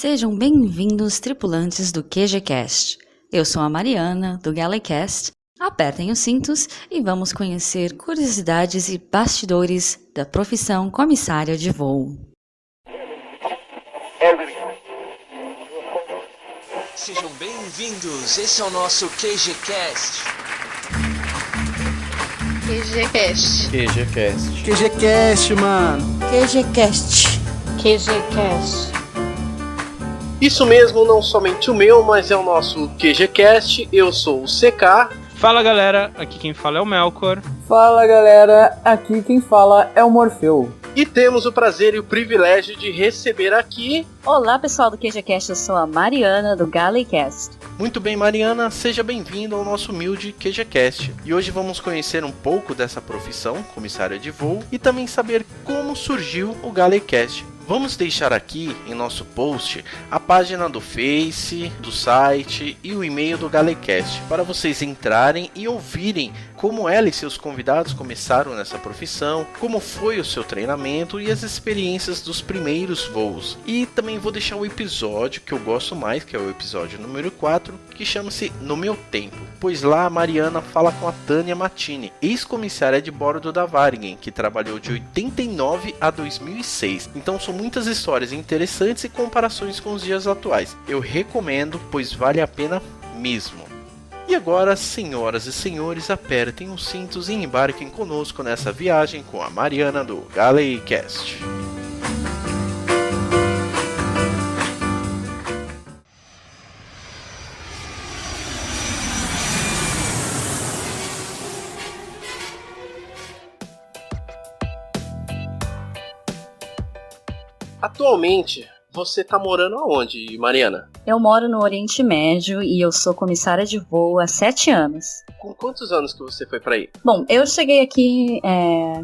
Sejam bem-vindos, tripulantes do QGCast. Eu sou a Mariana, do GalleyCast. Apertem os cintos e vamos conhecer curiosidades e bastidores da profissão comissária de voo. Sejam bem-vindos, esse é o nosso QGCast. QGCast. QGCast. QGCast, mano. QGCast. QGCast. Isso mesmo, não somente o meu, mas é o nosso QGCast. Eu sou o CK. Fala galera, aqui quem fala é o Melkor. Fala galera, aqui quem fala é o Morfeu. E temos o prazer e o privilégio de receber aqui... Olá pessoal do QGCast, eu sou a Mariana do GalleyCast. Muito bem, Mariana, seja bem-vindo ao nosso humilde QGCast. E hoje vamos conhecer um pouco dessa profissão, comissária de voo, e também saber como surgiu o GalleyCast. Vamos deixar aqui em nosso post a página do Face, do site e o e-mail do GalleyCast para vocês entrarem e ouvirem como ela e seus convidados começaram nessa profissão, como foi o seu treinamento e as experiências dos primeiros voos. E também vou deixar o episódio que eu gosto mais, que é o episódio número 4, que chama-se No Meu Tempo, pois lá a Mariana fala com a Tânia Matini, ex-comissária de bordo da Varig, que trabalhou de 89 a 2006. Então são muitas histórias interessantes e comparações com os dias atuais. Eu recomendo, pois vale a pena mesmo. E agora, senhoras e senhores, apertem os cintos e embarquem conosco nessa viagem com a Mariana do GalleyCast. Atualmente, você tá morando aonde, Mariana? Eu moro no Oriente Médio e eu sou comissária de voo há 7 anos. Com quantos anos que você foi pra aí? Bom, eu cheguei aqui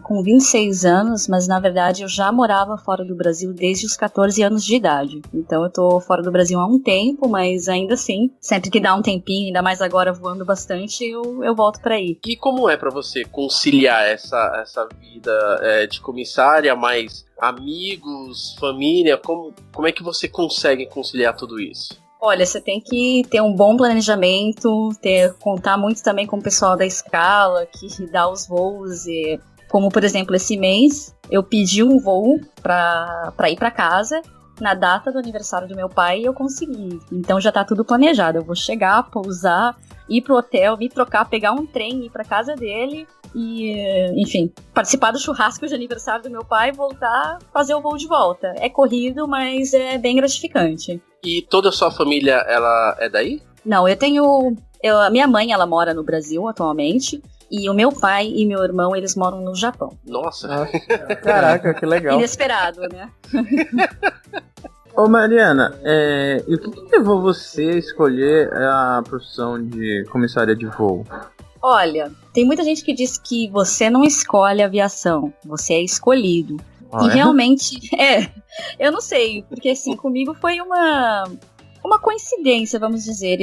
com 26 anos, mas na verdade eu já morava fora do Brasil desde os 14 anos de idade. Então eu tô fora do Brasil há um tempo, mas ainda assim, sempre que dá um tempinho, ainda mais agora voando bastante, eu volto pra aí. E como é pra você conciliar essa vida de comissária, mais amigos, família? Como é que você consegue conciliar tudo isso? Olha, você tem que ter um bom planejamento, contar muito também com o pessoal da escala, que dá os voos. Como, por exemplo, esse mês, eu pedi um voo pra ir pra casa na data do aniversário do meu pai e eu consegui. Então já tá tudo planejado. Eu vou chegar, pousar, ir pro hotel, me trocar, pegar um trem, ir pra casa dele e, enfim, participar do churrasco de aniversário do meu pai, voltar, fazer o voo de volta. É corrido, mas é bem gratificante. E toda a sua família, ela é daí? Não, a minha mãe, ela mora no Brasil atualmente, e o meu pai e meu irmão, eles moram no Japão. Nossa! Caraca, que legal. Inesperado, né? Ô Mariana, e o que levou você a escolher a profissão de comissária de voo? Olha, tem muita gente que diz que você não escolhe a aviação, você é escolhido. Ah, e realmente, eu não sei, porque assim, comigo foi uma coincidência, vamos dizer.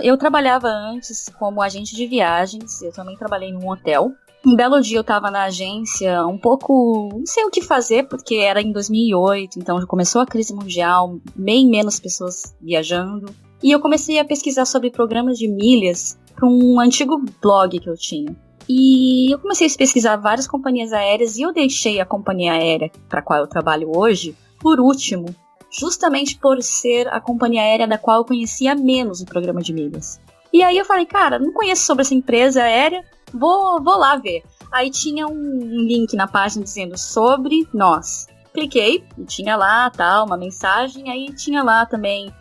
Eu trabalhava antes como agente de viagens, eu também trabalhei num hotel. Um belo dia eu tava na agência um pouco, não sei o que fazer, porque era em 2008, então já começou a crise mundial, bem menos pessoas viajando. E eu comecei a pesquisar sobre programas de milhas para um antigo blog que eu tinha. E eu comecei a pesquisar várias companhias aéreas e eu deixei a companhia aérea para a qual eu trabalho hoje por último, justamente por ser a companhia aérea da qual eu conhecia menos o programa de milhas. E aí eu falei, cara, não conheço sobre essa empresa aérea, vou lá ver. Aí tinha um link na página dizendo sobre nós. Cliquei e tinha lá uma mensagem, aí tinha lá também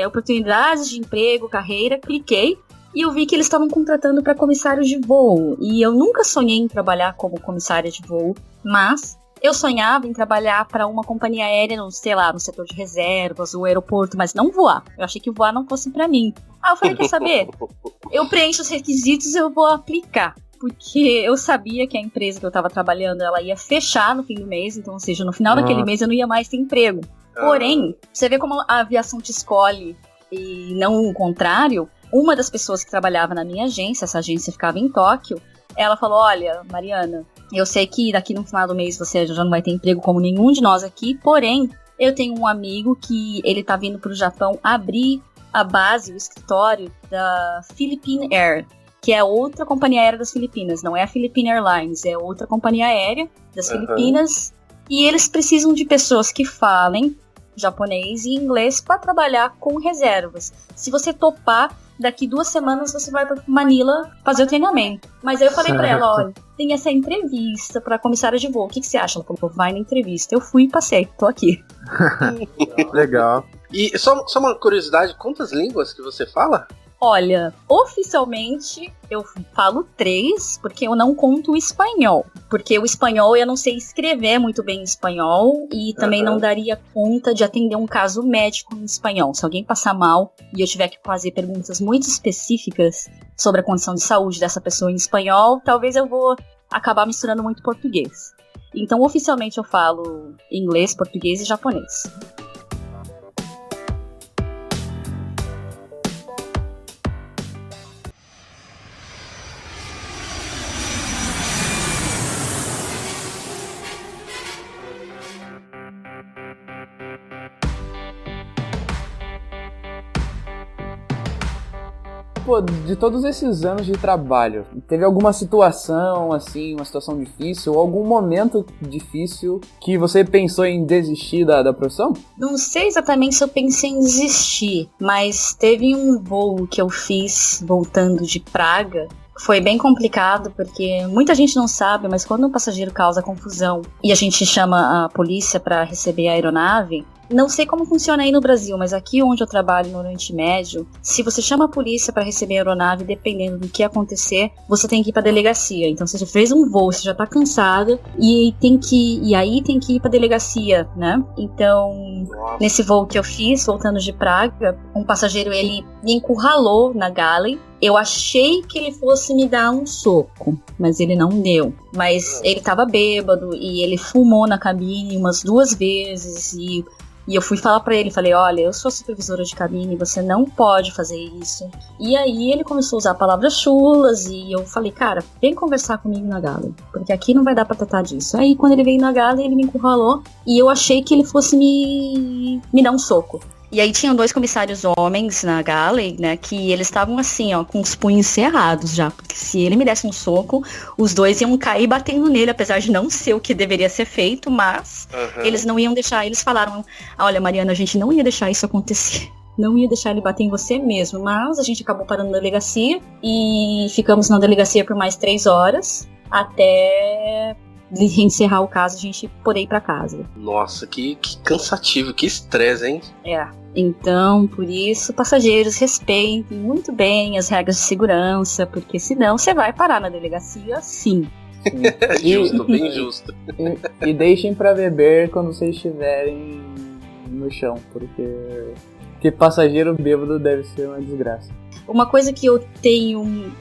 oportunidades de emprego, carreira, cliquei. E eu vi que eles estavam contratando para comissários de voo. E eu nunca sonhei em trabalhar como comissária de voo, mas eu sonhava em trabalhar para uma companhia aérea, no setor de reservas, ou aeroporto, mas não voar. Eu achei que voar não fosse para mim. Eu falei, quer saber? Eu preencho os requisitos, eu vou aplicar. Porque eu sabia que a empresa que eu estava trabalhando, ela ia fechar no fim do mês, então, ou seja, no final daquele mês eu não ia mais ter emprego. Porém, você vê como a aviação te escolhe e não o contrário. Uma das pessoas que trabalhava na minha agência, essa agência ficava em Tóquio, ela falou, olha, Mariana, eu sei que daqui no final do mês você já não vai ter emprego como nenhum de nós aqui, porém, Eu tenho um amigo que ele tá vindo pro Japão abrir a base, o escritório da Philippine Air, que é outra companhia aérea das Filipinas. Não é a Philippine Airlines, é outra companhia aérea das Filipinas. E eles precisam de pessoas que falem japonês e inglês para trabalhar com reservas. Se você topar, daqui 2 semanas você vai para Manila fazer o treinamento. Mas aí eu falei para ela, olha, tem essa entrevista para comissária de voo. O que você acha? Ela falou, vai na entrevista. Eu fui e passei, tô aqui. Legal. E só uma curiosidade, quantas línguas que você fala? Olha, oficialmente eu falo 3, porque eu não conto o espanhol. Porque o espanhol eu não sei escrever muito bem em espanhol e também não daria conta de atender um caso médico em espanhol. Se alguém passar mal e eu tiver que fazer perguntas muito específicas sobre a condição de saúde dessa pessoa em espanhol, talvez eu vou acabar misturando muito português. Então, oficialmente eu falo inglês, português e japonês. Pô, de todos esses anos de trabalho, teve alguma situação, assim, uma situação difícil, ou algum momento difícil que você pensou em desistir da profissão? Não sei exatamente se eu pensei em desistir, mas teve um voo que eu fiz voltando de Praga. Foi bem complicado, porque muita gente não sabe, mas quando um passageiro causa confusão e a gente chama a polícia para receber a aeronave, não sei como funciona aí no Brasil, mas aqui onde eu trabalho no Oriente Médio, se você chama a polícia para receber a aeronave, dependendo do que acontecer, você tem que ir para delegacia. Então você já fez um voo, você já tá cansado e aí tem que ir para delegacia, né? Então, nesse voo que eu fiz, voltando de Praga, um passageiro ele me encurralou na galley. Eu achei que ele fosse me dar um soco, mas ele não deu. Mas ele tava bêbado e ele fumou na cabine umas 2 vezes e eu fui falar pra ele, falei, olha, eu sou supervisora de cabine, você não pode fazer isso. E aí ele começou a usar palavras chulas e eu falei, cara, vem conversar comigo na gala, porque aqui não vai dar pra tratar disso. Aí quando ele veio na gala, ele me encurralou e eu achei que ele fosse me dar um soco. E aí tinham 2 comissários homens na galley, né, que eles estavam assim, ó, com os punhos cerrados já, porque se ele me desse um soco, os 2 iam cair batendo nele, apesar de não ser o que deveria ser feito, mas eles não iam deixar, eles falaram, olha, Mariana, a gente não ia deixar isso acontecer. Não ia deixar ele bater em você mesmo, mas a gente acabou parando na delegacia e ficamos na delegacia por mais 3 horas, até de encerrar o caso, a gente poder ir pra casa. Nossa, que cansativo, que estresse, hein? Então, por isso, passageiros, respeitem muito bem as regras de segurança, porque senão você vai parar na delegacia, sim. Justo, bem justo. E deixem pra beber quando vocês estiverem no chão, porque passageiro bêbado deve ser uma desgraça. Uma coisa que eu tenho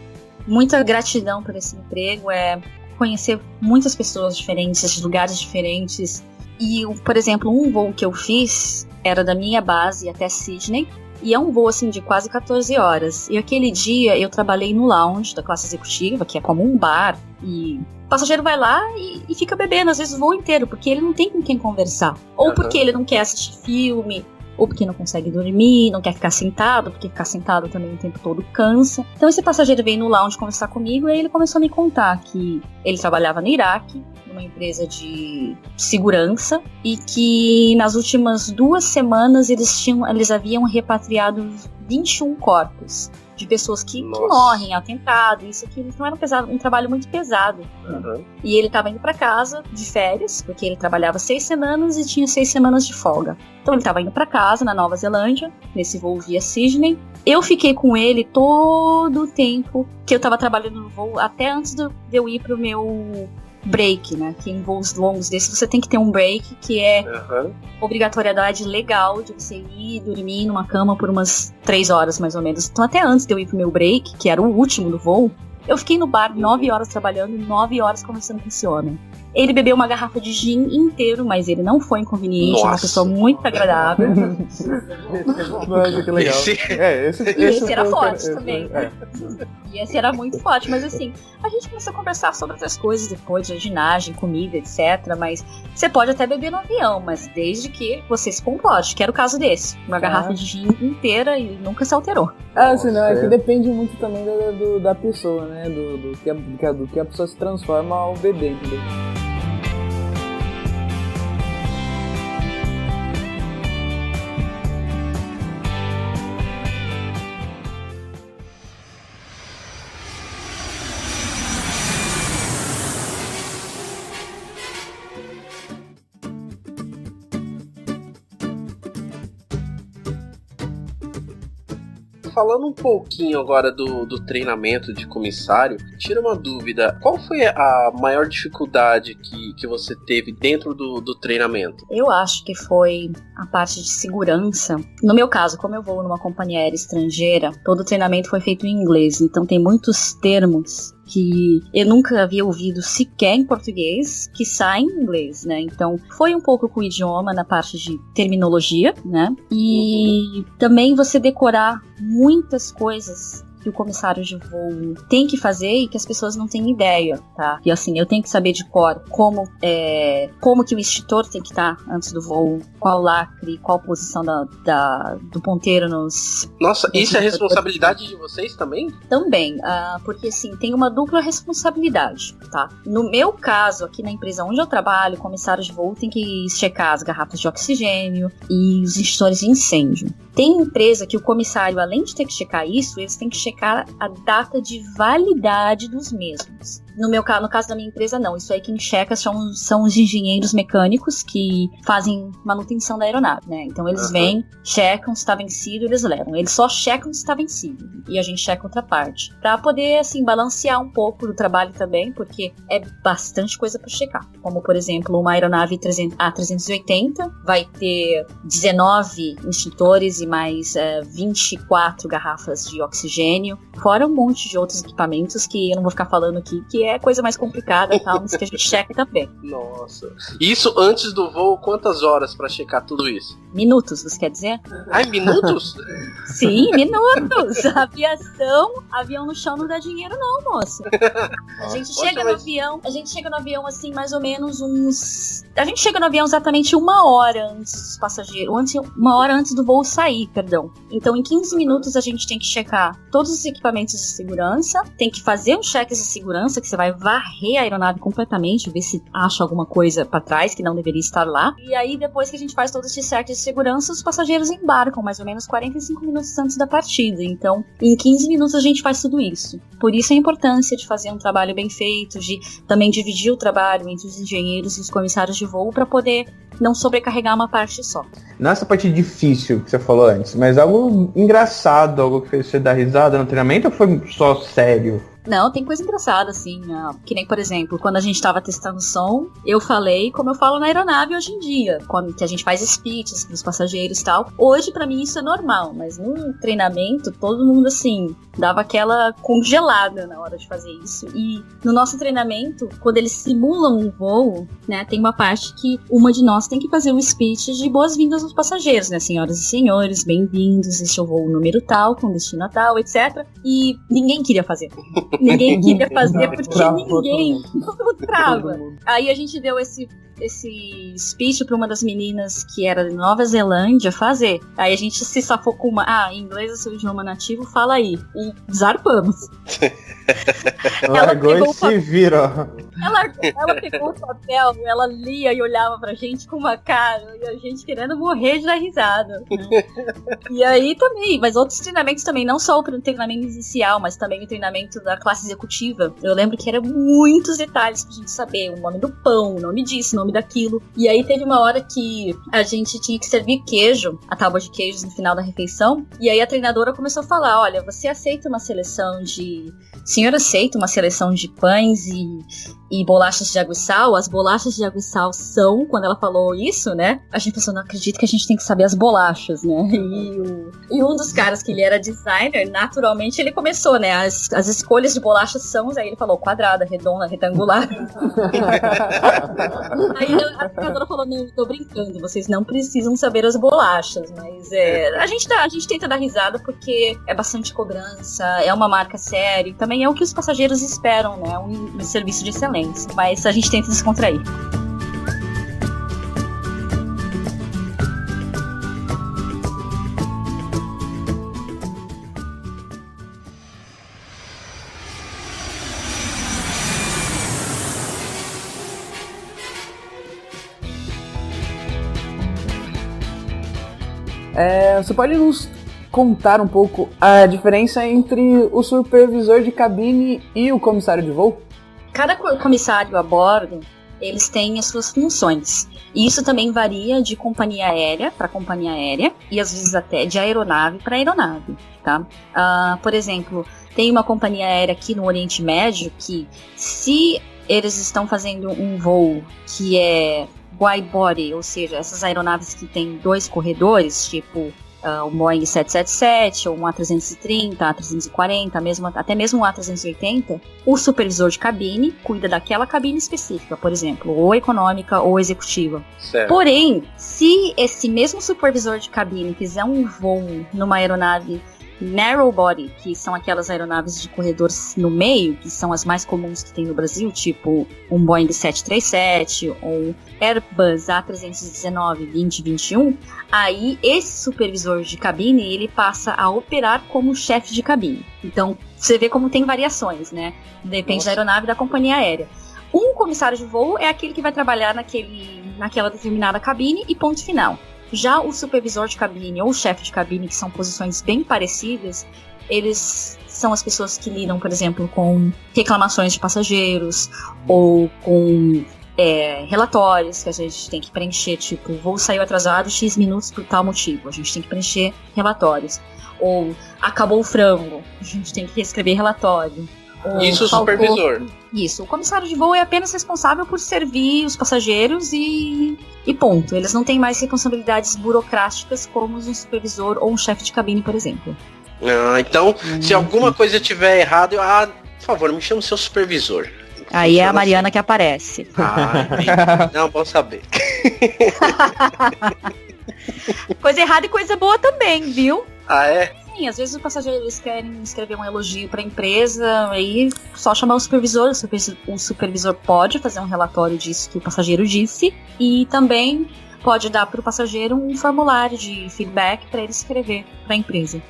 muita gratidão por esse emprego é conhecer muitas pessoas diferentes, de lugares diferentes. E, por exemplo, um voo que eu fiz era da minha base até Sydney. E é um voo, assim, de quase 14 horas. E aquele dia eu trabalhei no lounge da classe executiva, que é como um bar. E o passageiro vai lá e fica bebendo, às vezes, o voo inteiro, porque ele não tem com quem conversar. Ou porque ele não quer assistir filme, ou porque não consegue dormir, não quer ficar sentado, porque ficar sentado também o tempo todo cansa. Então esse passageiro veio no lounge conversar comigo e aí ele começou a me contar que ele trabalhava no Iraque, numa empresa de segurança, e que nas últimas 2 semanas eles haviam repatriado 21 corpos de pessoas que morrem, atentado, isso aqui. Então era um trabalho muito pesado. E ele estava indo para casa de férias, porque ele trabalhava 6 semanas e tinha 6 semanas de folga. Então ele estava indo para casa, na Nova Zelândia, nesse voo via Sydney. Eu fiquei com ele todo o tempo que eu estava trabalhando no voo, até antes de eu ir pro meu break, né? Que em voos longos desses você tem que ter um break, que é obrigatoriedade legal de você ir dormir numa cama por umas 3 horas, mais ou menos. Então até antes de eu ir pro meu break, que era o último do voo, eu fiquei no bar 9 horas trabalhando, 9 horas conversando com esse homem. Ele bebeu uma garrafa de gin inteiro, mas ele não foi inconveniente, uma pessoa muito agradável. Nossa, que legal. Esse era forte também. E esse era muito forte, mas assim, a gente começou a conversar sobre outras coisas depois, jardinagem, comida, etc. Mas você pode até beber no avião, mas desde que você se comporte, que era o caso desse. Uma garrafa de gin inteira e nunca se alterou. Assim, não, é que depende muito também da pessoa, né? Do que a pessoa se transforma ao beber, entendeu? Falando um pouquinho agora do treinamento de comissário, tira uma dúvida, qual foi a maior dificuldade que você teve dentro do treinamento? Eu acho que foi a parte de segurança. No meu caso, como eu vou numa companhia aérea estrangeira, todo o treinamento foi feito em inglês, então tem muitos termos que eu nunca havia ouvido sequer em português, que saem em inglês, né? Então, foi um pouco com o idioma na parte de terminologia, né? E também você decorar muitas coisas que o comissário de voo tem que fazer e que as pessoas não têm ideia, tá? E assim, eu tenho que saber de cor como que o extintor tem que estar antes do voo, qual lacre, qual posição do ponteiro nos... Nossa, isso é responsabilidade de vocês também? Também, porque assim, tem uma dupla responsabilidade, tá? No meu caso, aqui na empresa onde eu trabalho, o comissário de voo tem que checar as garrafas de oxigênio e os extintores de incêndio. Tem empresa que o comissário, além de ter que checar isso, eles têm que checar a data de validade dos mesmos. No caso da minha empresa, não. Isso aí quem checa são os engenheiros mecânicos que fazem manutenção da aeronave, né? Então eles vêm, checam se está vencido, eles levam. Eles só checam se está vencido. E a gente checa outra parte. Pra poder, assim, balancear um pouco do trabalho também, porque é bastante coisa para checar. Como, por exemplo, uma aeronave A380 vai ter 19 extintores e mais 24 garrafas de oxigênio, fora um monte de outros equipamentos que eu não vou ficar falando aqui, que é coisa mais complicada e tal, mas que a gente checa também. Nossa. Isso antes do voo, quantas horas pra checar tudo isso? Minutos, você quer dizer? Ai, minutos? Sim, minutos. Avião no chão não dá dinheiro não, moça. A gente chega no avião assim, mais ou menos a gente chega no avião exatamente uma hora antes dos passageiros, uma hora antes do voo sair, perdão. Então, em 15 minutos a gente tem que checar todos os equipamentos de segurança, tem que fazer os cheques de segurança, que você vai varrer a aeronave completamente, ver se acha alguma coisa pra trás que não deveria estar lá. E aí, depois que a gente faz todos esses cheques de segurança, os passageiros embarcam mais ou menos 45 minutos antes da partida. Então, em 15 minutos a gente faz tudo isso. Por isso a importância de fazer um trabalho bem feito, de também dividir o trabalho entre os engenheiros e os comissários de voo para poder não sobrecarregar uma parte só. Nessa parte difícil que você falou antes, mas algo engraçado, algo que fez você dar risada no treinamento ou foi só sério? Não, tem coisa engraçada, assim, que nem, por exemplo, quando a gente tava testando o som, eu falei como eu falo na aeronave hoje em dia, quando que a gente faz speeches pros passageiros e tal. Hoje, pra mim, isso é normal, mas no treinamento, todo mundo, assim, dava aquela congelada na hora de fazer isso. E no nosso treinamento, quando eles simulam um voo, né, tem uma parte que uma de nós tem que fazer um speech de boas-vindas aos passageiros, né, senhoras e senhores, bem-vindos, este é o voo número tal, com destino a tal, etc. E ninguém queria fazer. Ninguém queria fazer porque todo mundo trava. Aí a gente deu esse speech pra uma das meninas que era de Nova Zelândia fazer. Aí a gente se safou com em inglês é seu idioma nativo, fala aí. E zarpamos. Largou e se vira. Ela pegou o papel, ela lia e olhava pra gente com uma cara, e a gente querendo morrer de dar risada, né? E aí também, mas outros treinamentos também, não só o treinamento inicial, mas também o treinamento da classe executiva. Eu lembro que eram muitos detalhes pra gente saber, o nome do pão, o nome disso, o nome daquilo. E aí teve uma hora que a gente tinha que servir queijo, a tábua de queijos no final da refeição, e aí a treinadora começou a falar, olha, você aceita uma seleção de o senhor aceita uma seleção de pães e bolachas de água e sal? As bolachas de água e sal são, quando ela falou isso, né? A gente pensou, não acredito que a gente tem que saber as bolachas, né? E um dos caras que ele era designer, naturalmente ele começou, né? As escolhas de bolachas são, aí ele falou quadrada, redonda, retangular. Aí a educadora falou, não, eu tô brincando, vocês não precisam saber as bolachas, mas a gente tenta dar risada porque é bastante cobrança, é uma marca séria, e também é o que os passageiros esperam, né? Um serviço de excelência. Mas a gente tenta descontrair. Você pode nos contar um pouco a diferença entre o supervisor de cabine e o comissário de voo? Cada comissário a bordo, eles têm as suas funções. E isso também varia de companhia aérea para companhia aérea e às vezes até de aeronave para aeronave, tá? Por exemplo, tem uma companhia aérea aqui no Oriente Médio que, se eles estão fazendo um voo que é wide body, ou seja, essas aeronaves que têm 2 corredores, tipo o Boeing 777, ou um A330, A340, até mesmo um A380, o supervisor de cabine cuida daquela cabine específica, por exemplo, ou econômica ou executiva. Certo. Porém, se esse mesmo supervisor de cabine fizer um voo numa aeronave narrow body, que são aquelas aeronaves de corredores no meio, que são as mais comuns que tem no Brasil, tipo um Boeing 737 ou Airbus A319-2021, aí esse supervisor de cabine, ele passa a operar como chefe de cabine. Então, você vê como tem variações, né? Depende da aeronave e da companhia aérea. Um comissário de voo é aquele que vai trabalhar naquela determinada cabine e ponto final. Já o supervisor de cabine ou o chefe de cabine, que são posições bem parecidas, eles são as pessoas que lidam, por exemplo, com reclamações de passageiros ou com relatórios que a gente tem que preencher, tipo, o voo saiu atrasado X minutos por tal motivo, a gente tem que preencher relatórios. Ou acabou o frango, a gente tem que reescrever relatório. Isso, o supervisor. Isso, o comissário de voo é apenas responsável por servir os passageiros e ponto. Eles não têm mais responsabilidades burocráticas como um supervisor ou um chefe de cabine, por exemplo. Então, se alguma coisa estiver errada, por favor, me chama o seu supervisor. Aí é a Mariana que aparece. Não, bom saber. Coisa errada e coisa boa também, viu? É? Sim, às vezes os passageiros querem escrever um elogio para a empresa, aí só chamar o supervisor pode fazer um relatório disso que o passageiro disse e também pode dar para o passageiro um formulário de feedback para ele escrever para a empresa.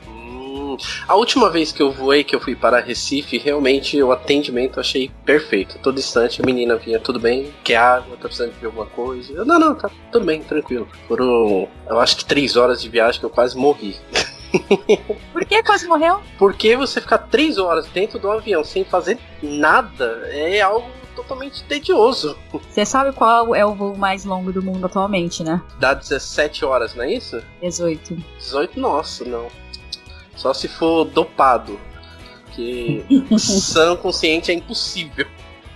A última vez que eu voei, que eu fui para Recife, realmente o atendimento eu achei perfeito. Todo instante a menina vinha, tudo bem, quer água, tá precisando de alguma coisa? Eu, não, tá tudo bem, tranquilo. Foram, eu acho que 3 horas de viagem que eu quase morri. Por que quase morreu? Porque você ficar 3 horas dentro do avião sem fazer nada é algo totalmente tedioso. Você sabe qual é o voo mais longo do mundo atualmente, né? Dá 17 horas, não é isso? 18. 18, nossa, não. Só se for dopado. Que sã consciente é impossível.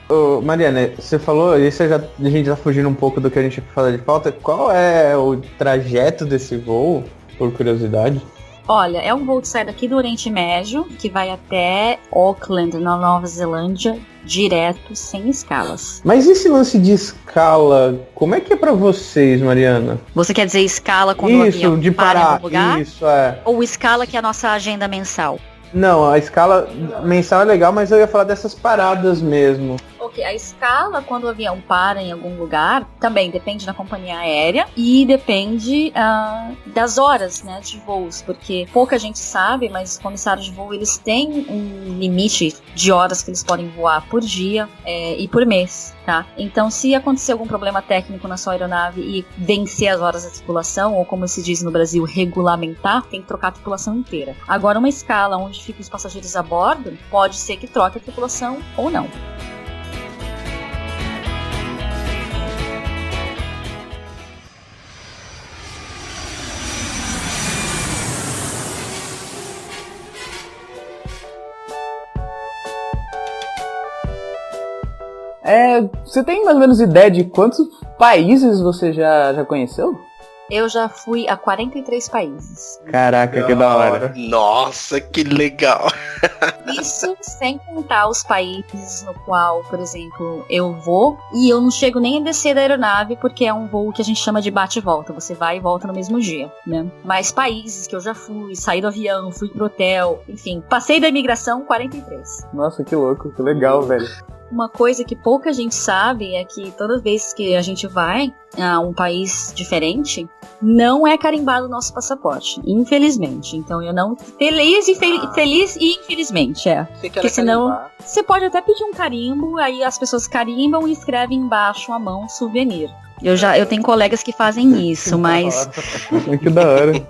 Ô, Mariana, você falou, e a gente tá fugindo um pouco do que a gente fala de falta. Qual é o trajeto desse voo, por curiosidade? Olha, é um voo que sai daqui do Oriente Médio, que vai até Auckland, na Nova Zelândia, direto, sem escalas. Mas esse lance de escala, como é que é pra vocês, Mariana? Você quer dizer escala quando o avião de para em parar, algum lugar? isso, é. Ou escala que é a nossa agenda mensal? Não, a escala mensal é legal, mas eu ia falar dessas paradas mesmo. Ok, a escala quando o avião para em algum lugar também depende da companhia aérea e depende das horas, né, de voos, porque pouca gente sabe, mas os comissários de voo eles têm um limite de horas que eles podem voar por dia e por mês, tá? Então, se acontecer algum problema técnico na sua aeronave e vencer as horas da tripulação, ou como se diz no Brasil, regulamentar, tem que trocar a tripulação inteira. Agora, uma escala onde ficam os passageiros a bordo, pode ser que troque a tripulação ou não. Você tem mais ou menos ideia de quantos países você já conheceu? Eu já fui a 43 países. Caraca, que da hora. Nossa, que legal. Isso sem contar os países no qual, por exemplo, eu vou e eu não chego nem a descer da aeronave porque é um voo que a gente chama de bate e volta. Você vai e volta no mesmo dia, né? Mas países que eu já fui, saí do avião, fui pro hotel, enfim, passei da imigração 43. Nossa, que louco, que legal, velho. Uma coisa que pouca gente sabe é que toda vez que a gente vai a um país diferente, não é carimbado o nosso passaporte, infelizmente. Então eu não... Feliz e infelizmente, Porque senão você pode até pedir um carimbo, aí as pessoas carimbam e escrevem embaixo à mão souvenir. Eu tenho colegas que fazem isso, mas... Que da hora.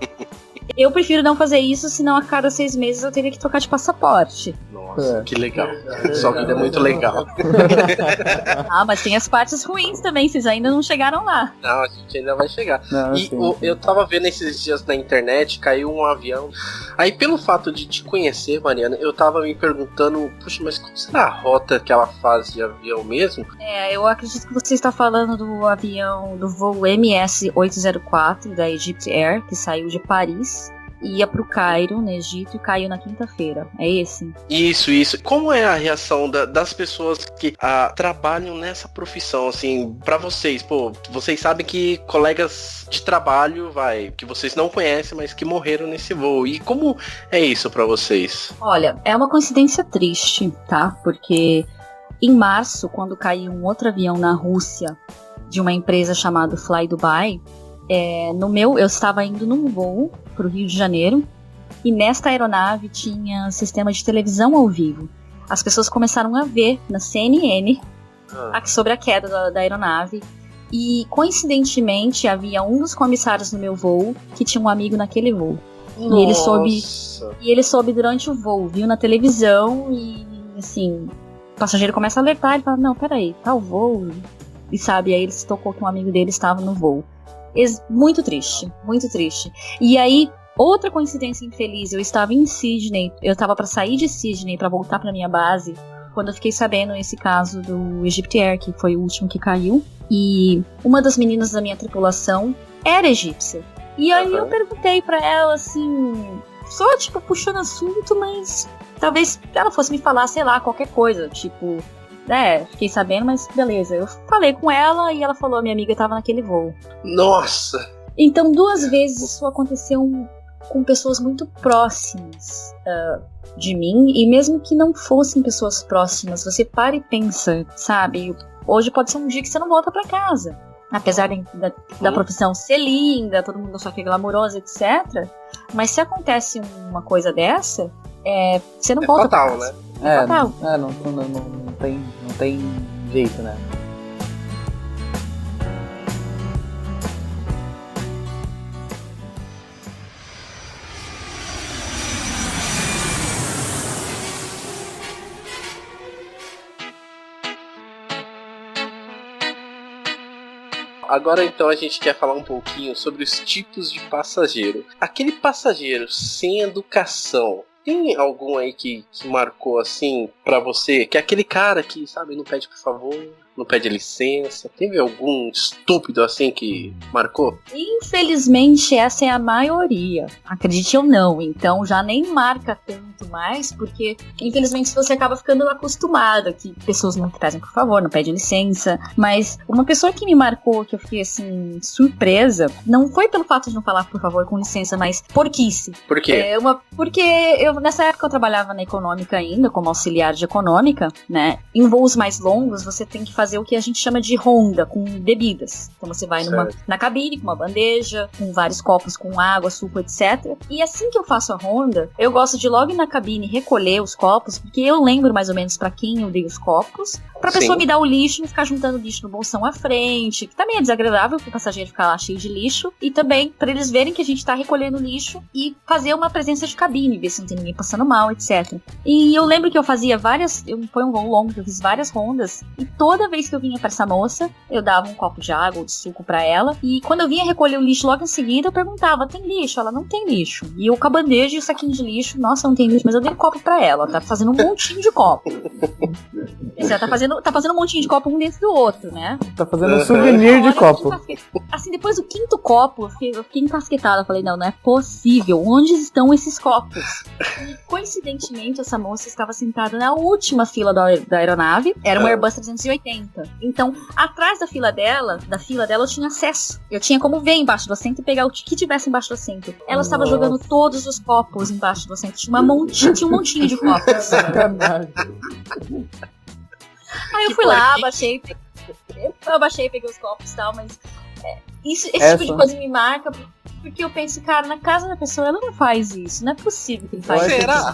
Eu prefiro não fazer isso, senão a cada 6 meses eu teria que trocar de passaporte. Nossa, que legal. Sua vida é muito legal. Mas tem as partes ruins também, vocês ainda não chegaram lá. Não, a gente ainda vai chegar. Não, e eu tava vendo esses dias na internet, caiu um avião. Aí pelo fato de te conhecer, Mariana, eu tava me perguntando, puxa, mas qual será a rota que ela faz de avião mesmo? Eu acredito que você está falando do avião, do voo MS-804 da Egypt Air, que saiu de Paris. Ia pro Cairo, no Egito, e caiu na quinta-feira. É esse? Isso. Como é a reação das pessoas que trabalham nessa profissão, assim, pra vocês? Pô, vocês sabem que colegas de trabalho, que vocês não conhecem, mas que morreram nesse voo. E como é isso pra vocês? Olha, é uma coincidência triste, tá? Porque em março, quando caiu um outro avião na Rússia, de uma empresa chamada Fly Dubai, eu estava indo num voo pro Rio de Janeiro e nesta aeronave tinha sistema de televisão ao vivo. As pessoas começaram a ver na CNN sobre a queda da aeronave e coincidentemente havia um dos comissários no meu voo que tinha um amigo naquele voo. E ele soube durante o voo, viu na televisão e assim, o passageiro começa a alertar, ele fala, não, peraí, tá o voo? E sabe, aí ele se tocou que um amigo dele estava no voo. Muito triste, muito triste. E aí, outra coincidência infeliz, eu estava em Sydney, eu estava para sair de Sydney para voltar para minha base, quando eu fiquei sabendo esse caso do Egypt Air, que foi o último que caiu, e uma das meninas da minha tripulação era egípcia. E aí eu perguntei para ela, assim, só tipo puxando assunto, mas talvez ela fosse me falar, sei lá, qualquer coisa, tipo... fiquei sabendo, mas beleza. Eu falei com ela e ela falou, minha amiga estava naquele voo. Nossa! Então 2 vezes isso aconteceu com pessoas muito próximas de mim. E mesmo que não fossem pessoas próximas, você para e pensa, sabe? Hoje pode ser um dia que você não volta pra casa. Apesar da profissão ser linda, todo mundo achar que é glamourosa, etc. Mas se acontece uma coisa dessa, você não volta fatal, pra casa. Né? Não tem jeito, né? Agora então a gente quer falar um pouquinho sobre os tipos de passageiro. Aquele passageiro sem educação, tem algum aí que marcou assim pra você? Que é aquele cara que, sabe, não pede por favor, não pede licença. Teve algum estúpido assim que marcou? Infelizmente essa é a maioria, acredite ou não. Então já nem marca tanto mais, porque infelizmente você acaba ficando acostumada que pessoas não pedem por favor, não pedem licença. Mas uma pessoa que me marcou, que eu fiquei assim surpresa, não foi pelo fato de não falar por favor com licença, mas porquice. Por quê? Porque nessa época eu trabalhava na econômica ainda, como auxiliar de econômica, né? Em voos mais longos você tem que fazer o que a gente chama de ronda com bebidas. Então você vai na cabine com uma bandeja, com vários copos com água, suco, etc. E assim que eu faço a ronda, eu gosto de logo ir na cabine recolher os copos, porque eu lembro mais ou menos pra quem eu dei os copos, pra pessoa me dar o lixo, não ficar juntando lixo no bolsão à frente, que também é desagradável pro passageiro ficar lá cheio de lixo, e também pra eles verem que a gente tá recolhendo lixo e fazer uma presença de cabine, ver se não tem ninguém passando mal, etc. E eu lembro que eu fazia foi um voo longo, que eu fiz várias rondas, e toda vez que eu vinha pra essa moça, eu dava um copo de água ou de suco pra ela, e quando eu vinha recolher o lixo logo em seguida, eu perguntava, tem lixo? Ela, não tem lixo. E eu com a bandeja e o saquinho de lixo, nossa, não tem lixo, mas eu dei um copo pra ela, tá fazendo um montinho de copo. Você tá fazendo um montinho de copo um dentro do outro, né? Tá fazendo um souvenir de copo. Assim, depois do quinto copo, eu fiquei encasquetada. Falei, não é possível. Onde estão esses copos? E, coincidentemente, essa moça estava sentada na última fila da aeronave. Era uma Airbus 380. Então, atrás da fila dela, eu tinha acesso. Eu tinha como ver embaixo do assento e pegar o que tivesse embaixo do assento. Ela estava jogando todos os copos embaixo do assento. Tinha um montinho de copos. Aí eu fui lá, baixei, peguei os copos e tal, mas esse tipo de coisa me marca, porque eu penso, cara, na casa da pessoa ela não faz isso, não é possível que ele faz isso. Será?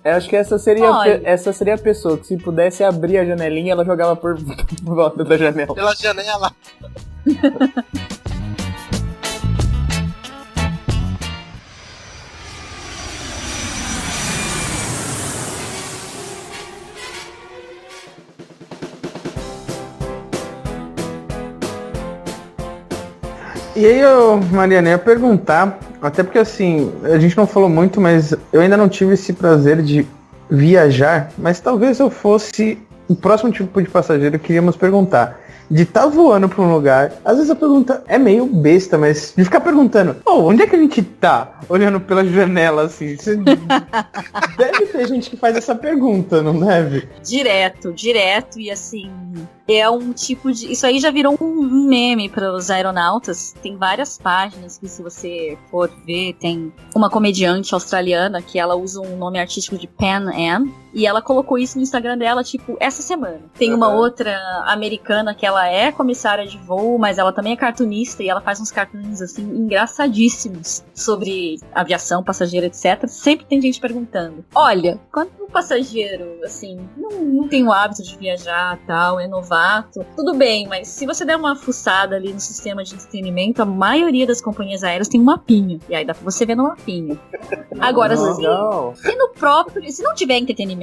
Eu acho que essa seria a pessoa que, se pudesse abrir a janelinha, ela jogava por volta da janela. Pela janela. E aí, Mariana, eu ia perguntar, até porque assim, a gente não falou muito, mas eu ainda não tive esse prazer de viajar, mas talvez eu fosse o próximo tipo de passageiro que queríamos perguntar. De estar voando pra um lugar, às vezes a pergunta é meio besta, mas de ficar perguntando, onde é que a gente tá? Olhando pela janela, assim. Deve ter gente que faz essa pergunta, não deve? Direto, e assim, é um tipo de... Isso aí já virou um meme para os aeronautas. Tem várias páginas que, se você for ver, tem uma comediante australiana que ela usa um nome artístico de Pan Am, e ela colocou isso no Instagram dela, tipo, essa semana. Tem uma outra americana que ela é comissária de voo, mas ela também é cartunista, e ela faz uns cartoons, assim, engraçadíssimos sobre aviação, passageiro, etc. Sempre tem gente perguntando, olha, quando um passageiro, assim, não tem o hábito de viajar, tal, é novato, tudo bem, mas se você der uma fuçada ali no sistema de entretenimento, a maioria das companhias aéreas tem um mapinha, e aí dá pra você ver no mapinha. Agora, se não tiver entretenimento,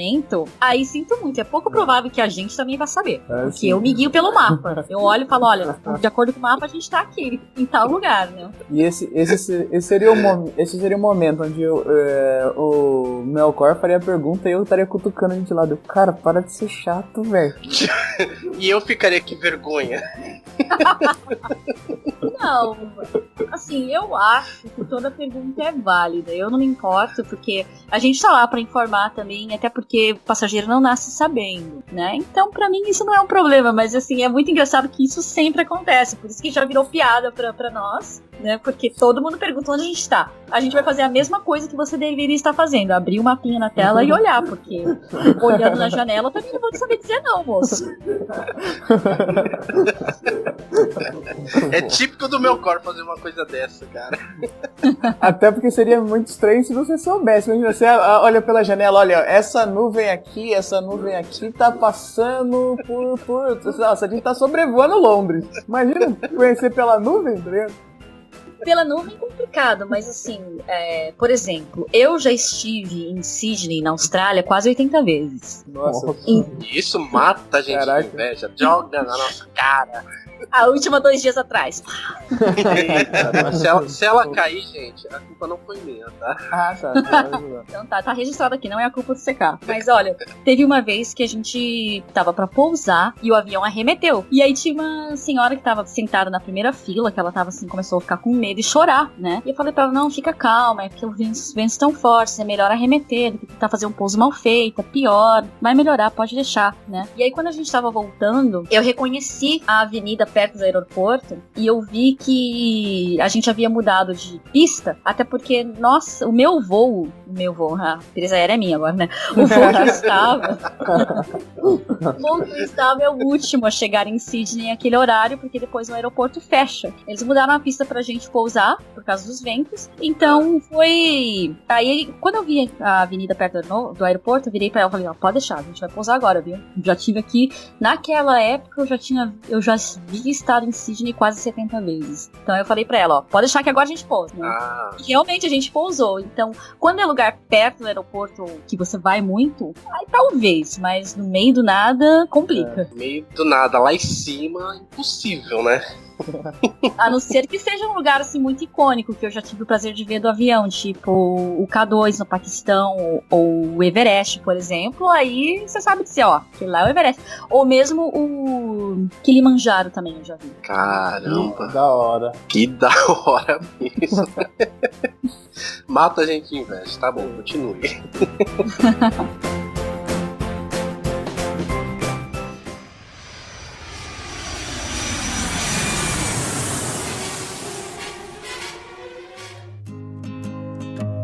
aí sinto muito, é pouco provável que a gente também vai saber, porque eu me guio pelo mapa. Eu olho e falo, olha, de acordo com o mapa, a gente tá aqui, em tal lugar, né? E esse seria o momento onde o Melkor faria a pergunta e eu estaria cutucando a gente lá. Cara, para de ser chato, velho. E eu ficaria que vergonha. Não, assim, eu acho que toda pergunta é válida. Eu não me importo, porque a gente tá lá pra informar também, até porque o passageiro não nasce sabendo, né? Então, pra mim, isso não é um problema, mas assim, é muito engraçado que isso sempre acontece, por isso que já virou piada pra nós, né? Porque todo mundo pergunta onde a gente tá. A gente vai fazer a mesma coisa que você deveria estar fazendo, abrir o mapinha na tela e olhar, porque olhando na janela eu também não vou saber dizer não, moço. É típico do meu corpo fazer uma coisa dessa, cara. Até porque seria muito estranho se você soubesse. Você olha pela janela, olha, essa nuvem aqui tá passando por... Nossa, a gente tá sobrevoando Londres. Imagina conhecer pela nuvem, tá ligado? Pela nuvem é complicado, mas assim, por exemplo, eu já estive em Sydney, na Austrália, quase 80 vezes. Nossa. Isso mata a gente de inveja, joga na nossa cara. A última 2 dias atrás. Se ela cair, gente, a culpa não foi minha, tá? Ah, tá. Então tá registrado aqui, não é a culpa do CK. Mas olha, teve uma vez que a gente tava pra pousar e o avião arremeteu. E aí tinha uma senhora que tava sentada na primeira fila, que ela tava assim, começou a ficar com medo e chorar, né? E eu falei pra ela, não, fica calma, é porque os ventos estão fortes, é melhor arremeter do que tentar fazer um pouso mal feito, pior, vai melhorar, pode deixar, né? E aí quando a gente tava voltando, eu reconheci a avenida perto do aeroporto e eu vi que a gente havia mudado de pista, até porque, nossa, o voo, a empresa aérea é minha agora, né? O voo que estava é o último a chegar em Sydney naquele horário, porque depois o aeroporto fecha. Eles mudaram a pista pra gente pousar, por causa dos ventos, então foi... Aí, quando eu vi a avenida perto do aeroporto, eu virei pra ela e falei, ó, pode deixar, a gente vai pousar agora, viu? Já tive aqui, naquela época eu já vi estado em Sydney quase 70 vezes. Então eu falei pra ela, ó, pode deixar que agora a gente pousa, né? E realmente a gente pousou. Então, quando é lugar perto do aeroporto que você vai muito, aí talvez, mas no meio do nada, complica. No meio do nada, lá em cima, impossível, né? A não ser que seja um lugar assim muito icônico, que eu já tive o prazer de ver do avião, tipo o K2 no Paquistão, ou o Everest, por exemplo. Aí você sabe dizer, ó, que lá é o Everest. Ou mesmo o Kilimanjaro também eu já vi. Caramba, Da hora. que da hora mesmo. Mata a gente de inveja, tá bom, continue.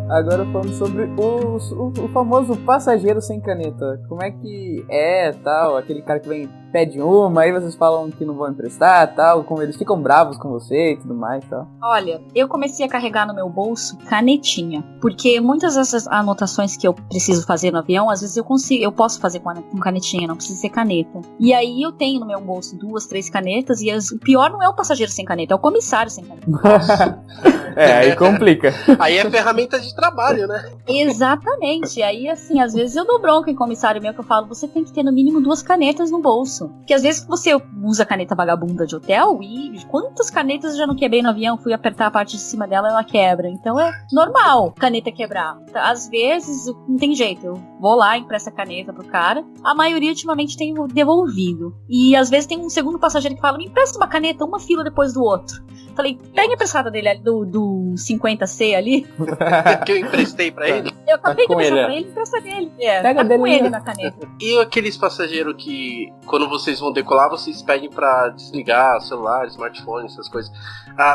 Agora falando sobre o famoso passageiro sem caneta. Como é que é, tal, aquele cara que vem pede uma, aí vocês falam que não vão emprestar, tal, como eles ficam bravos com você e tudo mais, tal. Olha, eu comecei a carregar no meu bolso canetinha, porque muitas dessas anotações que eu preciso fazer no avião, às vezes eu posso fazer com canetinha, não precisa ser caneta. E aí eu tenho no meu bolso 2, 3 canetas, e o pior não é o passageiro sem caneta, é o comissário sem caneta. Aí complica. Aí é ferramenta de trabalho, né? Exatamente. Aí, assim, às vezes eu dou bronca em comissário meu, que eu falo, você tem que ter no mínimo 2 canetas no bolso. Porque às vezes você usa caneta vagabunda de hotel, e quantas canetas eu já não quebrei no avião, fui apertar a parte de cima dela e ela quebra. Então é normal caneta quebrar. Às vezes não tem jeito, eu vou lá, empresto a caneta pro cara. A maioria ultimamente tem devolvido. E às vezes tem um segundo passageiro que fala, me empresta uma caneta, uma fila depois do outro. Falei, pega a emprestada dele ali, do 50C ali. Que eu emprestei pra ele. Eu acabei de com emprestar ele, pra ele, empresta dele. É, Pega tá dele com aí. ele na caneta. E aqueles passageiros que, quando vocês vão decolar, vocês pedem pra desligar celular, smartphone, essas coisas.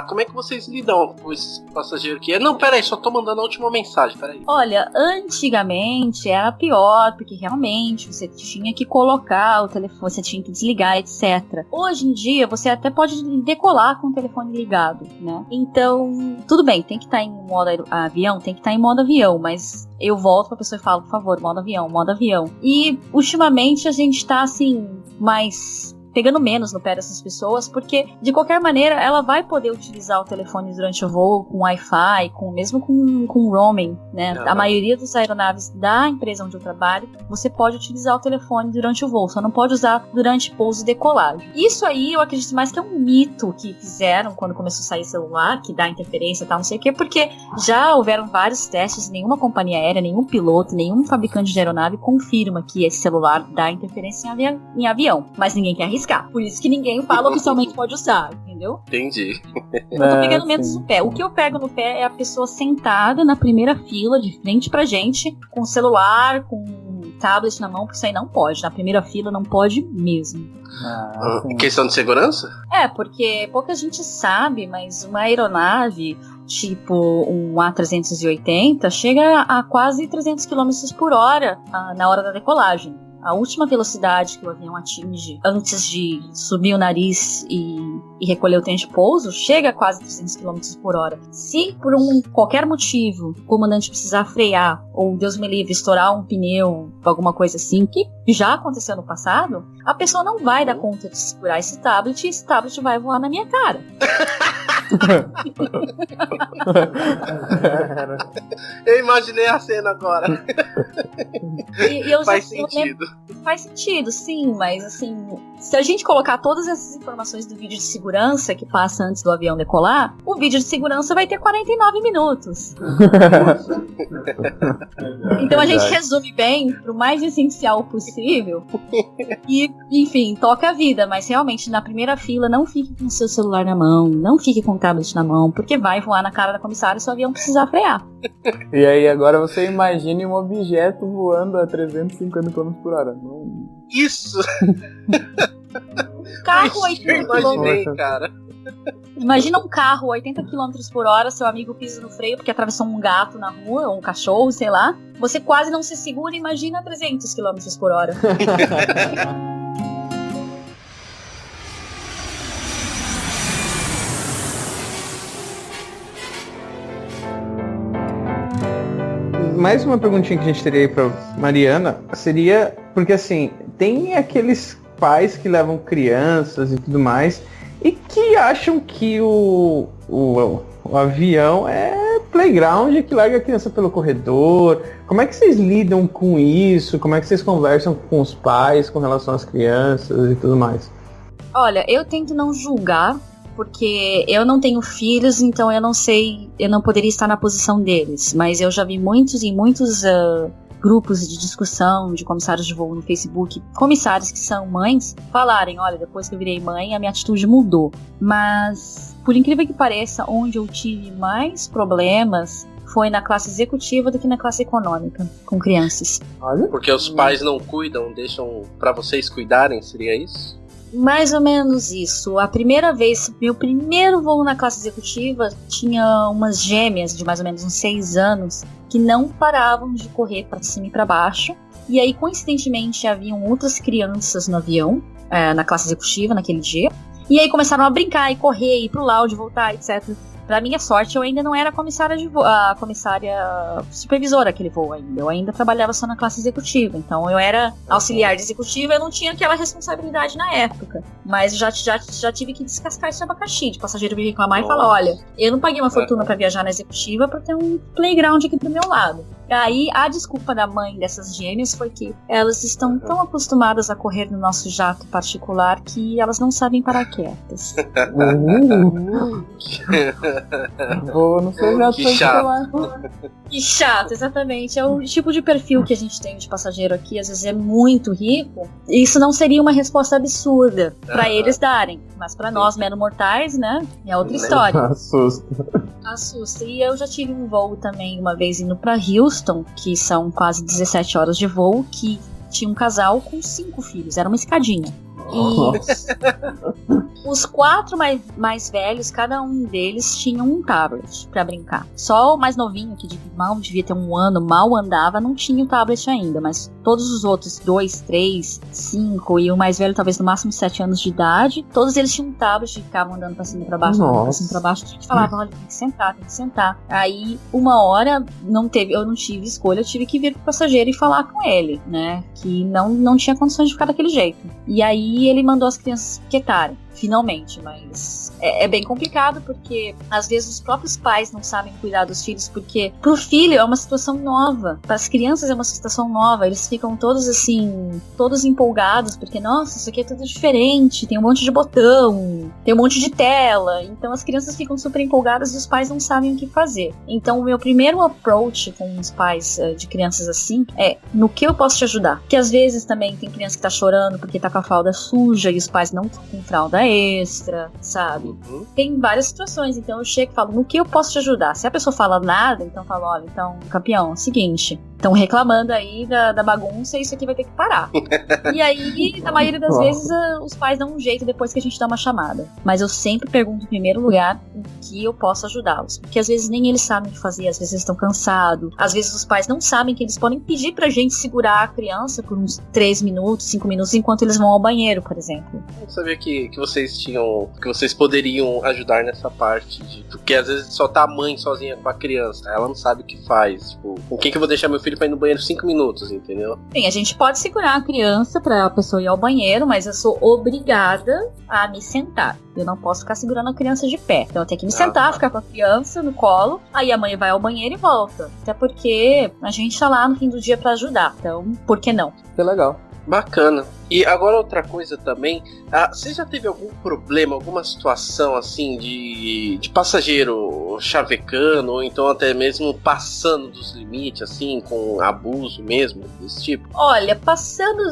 Como é que vocês lidam com esses passageiros que não, peraí, só tô mandando a última mensagem, peraí. Olha, antigamente era pior, porque realmente você tinha que colocar o telefone, você tinha que desligar, etc. Hoje em dia, você até pode decolar com o telefone ligado, né? Então, tudo bem, tem que estar em modo avião, tem que estar em modo avião, mas eu volto pra pessoa e falo, por favor, modo avião, modo avião. E, ultimamente, a gente tá, assim, mais pegando menos no pé dessas pessoas, porque de qualquer maneira ela vai poder utilizar o telefone durante o voo com Wi-Fi, mesmo com roaming, né? A maioria das aeronaves da empresa onde eu trabalho, você pode utilizar o telefone durante o voo, só não pode usar durante pouso e decolagem. Isso aí eu acredito mais que é um mito que fizeram quando começou a sair celular, que dá interferência e tal, não sei o quê, porque já houveram vários testes, nenhuma companhia aérea, nenhum piloto, nenhum fabricante de aeronave confirma que esse celular dá interferência em avião, mas ninguém quer arriscar. Por isso que ninguém fala oficialmente pode usar, entendeu? Entendi. Eu tô pegando menos no pé. O que eu pego no pé é a pessoa sentada na primeira fila, de frente pra gente, com o celular, com o tablet na mão, porque isso aí não pode. Na primeira fila não pode mesmo. Questão de segurança? É, porque pouca gente sabe, mas uma aeronave tipo um A380 chega a quase 300 km por hora na hora da decolagem. A última velocidade que o avião atinge antes de subir o nariz e recolher o trem de pouso chega a quase 300 km por hora. Se por qualquer motivo o comandante precisar frear, ou Deus me livre, estourar um pneu, alguma coisa assim, que já aconteceu no passado, a pessoa não vai dar conta de segurar esse tablet e esse tablet vai voar na minha cara. Eu imaginei a cena agora. Faz sentido. Faz sentido, sim, mas assim, se a gente colocar todas essas informações do vídeo de segurança que passa antes do avião decolar, o vídeo de segurança vai ter 49 minutos. Então a gente resume bem pro mais essencial possível e, enfim, toca a vida, mas realmente na primeira fila não fique com o seu celular na mão, não fique com o tablet na mão, porque vai voar na cara da comissária se o avião precisar frear. E aí agora você imagine um objeto voando a 350 km por hora. Isso! Carro 80 km. Cara. Imagina um carro 80 km por hora, seu amigo pisa no freio porque atravessou um gato na rua, ou um cachorro, sei lá. Você quase não se segura, imagina 300 km por hora. Mais uma perguntinha que a gente teria aí pra Mariana seria, porque assim, tem aqueles pais que levam crianças e tudo mais e que acham que o avião é playground que larga a criança pelo corredor. Como é que vocês lidam com isso? Como é que vocês conversam com os pais com relação às crianças e tudo mais? Olha, eu tento não julgar porque eu não tenho filhos, então eu não sei, eu não poderia estar na posição deles, mas eu já vi muitos grupos de discussão de comissários de voo no Facebook, comissários que são mães, falarem, olha, depois que eu virei mãe, a minha atitude mudou. Mas, por incrível que pareça, onde eu tive mais problemas foi na classe executiva do que na classe econômica, com crianças. Olha. Porque os pais não cuidam, deixam pra vocês cuidarem, seria isso? Mais ou menos isso. A primeira vez, meu primeiro voo na classe executiva, tinha umas gêmeas de mais ou menos uns 6 anos que não paravam de correr para cima e para baixo. E aí, coincidentemente, haviam outras crianças no avião, na classe executiva, naquele dia. E aí começaram a brincar e correr, ir pro lounge, voltar, etc. Pra minha sorte, eu ainda não era a comissária supervisora daquele voo ainda. Eu ainda trabalhava só na classe executiva. Então eu era auxiliar de executiva, eu não tinha aquela responsabilidade na época. Mas já tive que descascar esse abacaxi, de passageiro vir reclamar e falar, olha, eu não paguei uma fortuna pra viajar na executiva pra ter um playground aqui pro meu lado. E aí a desculpa da mãe dessas gêmeas foi que elas estão tão acostumadas a correr no nosso jato particular que elas não sabem parar quietas. Vou no seu jato particular. Que chato, exatamente. É o tipo de perfil que a gente tem de passageiro aqui, às vezes é muito rico. Isso não seria uma resposta absurda pra eles darem. Mas pra nós, meros mortais, né? É outra história. Assusta. E eu já tive um voo também, uma vez indo pra Houston, que são quase 17 horas de voo, que tinha um casal com 5 filhos. Era uma escadinha. E os 4 mais velhos, cada um deles tinha um tablet pra brincar. Só o mais novinho, que mal devia ter 1 ano, mal andava, não tinha o tablet ainda. Mas todos os outros, 2, 3, 5 e o mais velho talvez no máximo 7 anos de idade, todos eles tinham um tablet e ficavam andando pra cima e pra baixo, andando pra cima e pra baixo. A gente falava, olha, tem que sentar. Aí, uma hora, eu não tive escolha, eu tive que vir pro passageiro e falar com ele, né? Que não tinha condições de ficar daquele jeito. E aí, ele mandou as crianças quietarem, finalmente, mas é bem complicado porque às vezes os próprios pais não sabem cuidar dos filhos, porque pro filho é uma situação nova, para as crianças é uma situação nova, eles ficam todos assim, todos empolgados, porque nossa, isso aqui é tudo diferente, tem um monte de botão, tem um monte de tela, então as crianças ficam super empolgadas e os pais não sabem o que fazer. Então o meu primeiro approach com os pais de crianças assim é, no que eu posso te ajudar? Porque às vezes também tem criança que tá chorando porque tá com a fralda suja e os pais não estão com fralda extra, sabe? Tem várias situações, então eu chego e falo, no que eu posso te ajudar? Se a pessoa fala nada, então eu falo, olha, então, campeão, é o seguinte, estão reclamando aí da bagunça e isso aqui vai ter que parar. E aí, na maioria das vezes, os pais dão um jeito depois que a gente dá uma chamada. Mas eu sempre pergunto em primeiro lugar o que eu posso ajudá-los. Porque às vezes nem eles sabem o que fazer, às vezes eles estão cansados, às vezes os pais não sabem que eles podem pedir pra gente segurar a criança por uns 3 minutos, 5 minutos, enquanto eles vão ao banheiro, por exemplo. Eu sabia que vocês poderiam ajudar nessa parte porque às vezes só tá a mãe sozinha com a criança, ela não sabe o que faz, tipo, com quem que eu vou deixar meu filho pra ir no banheiro 5 minutos, entendeu? Sim, a gente pode segurar a criança pra pessoa ir ao banheiro, mas eu sou obrigada a me sentar. Eu não posso ficar segurando a criança de pé. Então eu tenho que me sentar, ficar com a criança no colo, aí a mãe vai ao banheiro e volta. Até porque a gente tá lá no fim do dia pra ajudar, então por que não? Que legal. Bacana. E agora outra coisa também, você já teve algum problema, alguma situação assim de passageiro chavecando, ou então até mesmo passando dos limites, assim, com abuso mesmo, desse tipo? Olha, passando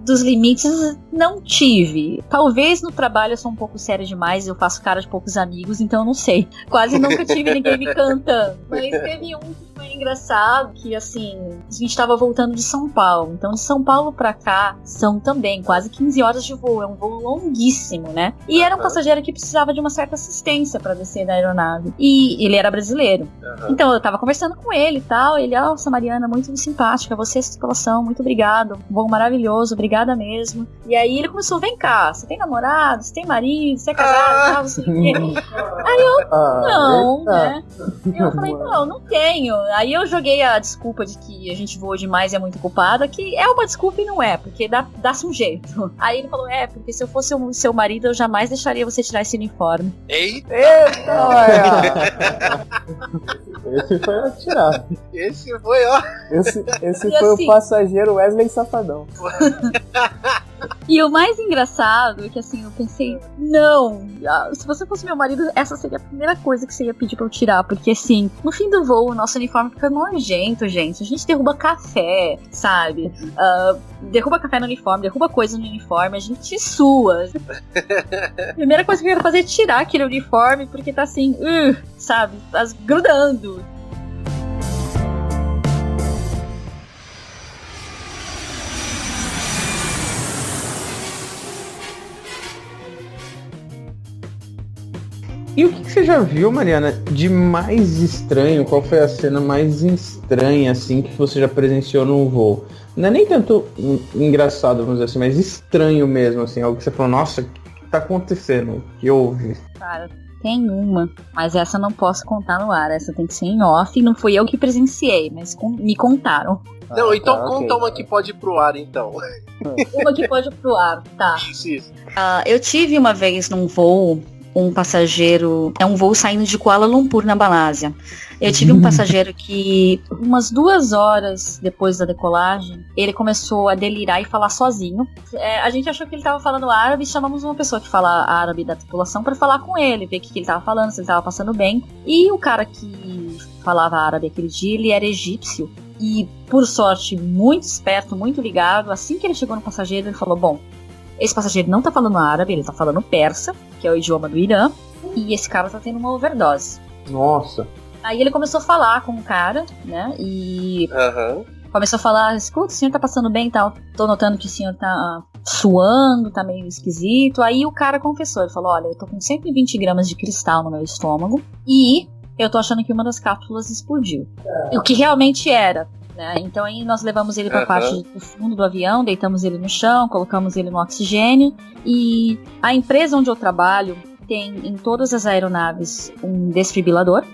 dos limites, não tive. Talvez no trabalho eu sou um pouco séria demais, eu faço cara de poucos amigos, então eu não sei. Quase nunca tive ninguém me cantando. Mas teve um que foi engraçado, que assim, a gente tava voltando de São Paulo. Então de São Paulo pra cá, são também quase 15 horas de voo, é um voo longuíssimo, né? E era um passageiro que precisava de uma certa assistência pra descer da aeronave. E ele era brasileiro. Então eu tava conversando com ele e tal, ele, nossa, Mariana, muito simpática, você, tripulação, muito obrigado, voo maravilhoso, obrigada mesmo. E aí ele começou, vem cá, você tem namorado, você tem marido, você é casado, tal, você tem quê? Aí eu, não, né? Eu falei, não tenho. Aí eu joguei a desculpa de que a gente voa demais e é muito ocupada, que é uma desculpa e não é, porque dá-se um jeito. Aí ele falou, porque se eu fosse o seu marido, eu jamais deixaria você tirar esse uniforme. Eita! Esse foi atirado. Esse foi, ó. Esse foi assim, o passageiro Wesley Safadão. E o mais engraçado é que assim, eu pensei, não, se você fosse meu marido, essa seria a primeira coisa que você ia pedir pra eu tirar, porque assim, no fim do voo, o nosso uniforme fica nojento, gente. A gente derruba café, sabe? Derruba café no uniforme, derruba coisa no uniforme, a gente sua. Primeira coisa que eu quero fazer é tirar aquele uniforme, porque tá assim, sabe? Tá grudando. E o que você já viu, Mariana, de mais estranho? Qual foi a cena mais estranha, assim, que você já presenciou num voo? Não é nem tanto engraçado, vamos dizer assim, mas estranho mesmo, assim, algo que você falou, nossa, o que tá acontecendo? O que houve? Cara, tem uma, mas essa eu não posso contar no ar, essa tem que ser em off, não fui eu que presenciei, mas me contaram. Não, então conta uma que pode ir pro ar, então. Uma que pode ir pro ar, tá. Isso. Eu tive uma vez num voo, um passageiro, um voo saindo de Kuala Lumpur, na Malásia. Eu tive um passageiro que, umas 2 horas depois da decolagem, ele começou a delirar e falar sozinho. A gente achou que ele estava falando árabe e chamamos uma pessoa que fala árabe da tripulação para falar com ele, ver o que ele estava falando, se ele estava passando bem. E o cara que falava árabe aquele dia, ele era egípcio. E, por sorte, muito esperto, muito ligado. Assim que ele chegou no passageiro, ele falou, bom, esse passageiro não tá falando árabe, ele tá falando persa, que é o idioma do Irã, e esse cara tá tendo uma overdose. Nossa. Aí ele começou a falar com o cara, né, e começou a falar, escuta, o senhor tá passando bem e tal, tô notando que o senhor tá suando, tá meio esquisito. Aí o cara confessou, ele falou, olha, eu tô com 120 gramas de cristal no meu estômago, e eu tô achando que uma das cápsulas explodiu. O que realmente era. Então aí nós levamos ele para a parte do fundo do avião, deitamos ele no chão, colocamos ele no oxigênio, e a empresa onde eu trabalho tem em todas as aeronaves um desfibrilador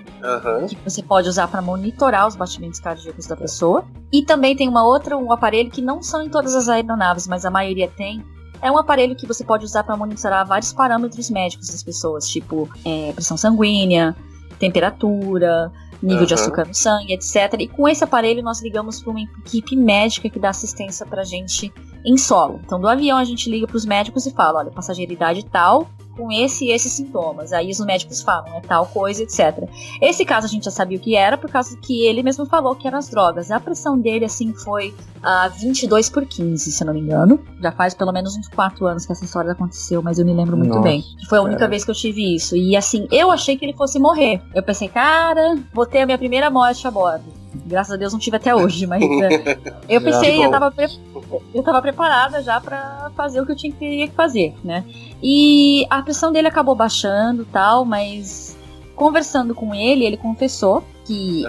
que você pode usar para monitorar os batimentos cardíacos da pessoa, e também tem um aparelho que não são em todas as aeronaves, mas a maioria tem. É um aparelho que você pode usar para monitorar vários parâmetros médicos das pessoas, tipo pressão sanguínea, temperatura, nível de açúcar no sangue, etc. E com esse aparelho nós ligamos para uma equipe médica que dá assistência pra gente em solo. Então do avião a gente liga para os médicos e fala, olha, passageiridade tal, com esse e esses sintomas. Aí os médicos falam, é tal coisa, etc. Esse caso a gente já sabia o que era, por causa que ele mesmo falou que eram as drogas. A pressão dele, assim, foi 22/15, se eu não me engano. Já faz pelo menos uns 4 anos que essa história aconteceu, mas eu me lembro muito bem. Que foi a única vez que eu tive isso. E assim, eu achei que ele fosse morrer. Eu pensei, cara, vou ter a minha primeira morte a bordo. Graças a Deus não tive até hoje, mas eu pensei, eu tava preparada já pra fazer o que eu teria que fazer, né? E a pressão dele acabou baixando e tal, mas conversando com ele, ele confessou que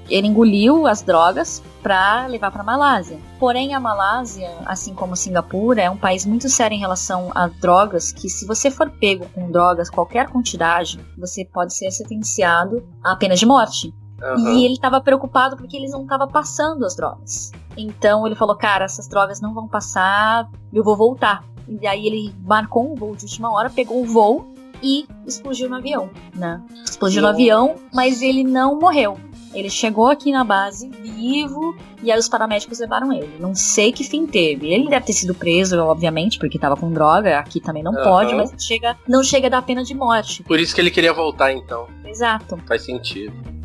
ele engoliu as drogas pra levar pra Malásia. Porém, a Malásia, assim como Singapura, é um país muito sério em relação a drogas, que se você for pego com drogas, qualquer quantidade, você pode ser sentenciado à pena de morte. E ele estava preocupado porque eles não estavam passando as drogas. Então ele falou, cara, essas drogas não vão passar, eu vou voltar. E aí ele marcou um voo de última hora, pegou o voo e explodiu no avião, né? Explodiu no avião, mas ele não morreu. Ele chegou aqui na base vivo e aí os paramédicos levaram ele. Não sei que fim teve. Ele deve ter sido preso, obviamente, porque estava com droga. Aqui também não pode, mas não chega a dar pena de morte. Por isso que ele queria voltar, então. Exato. Faz sentido.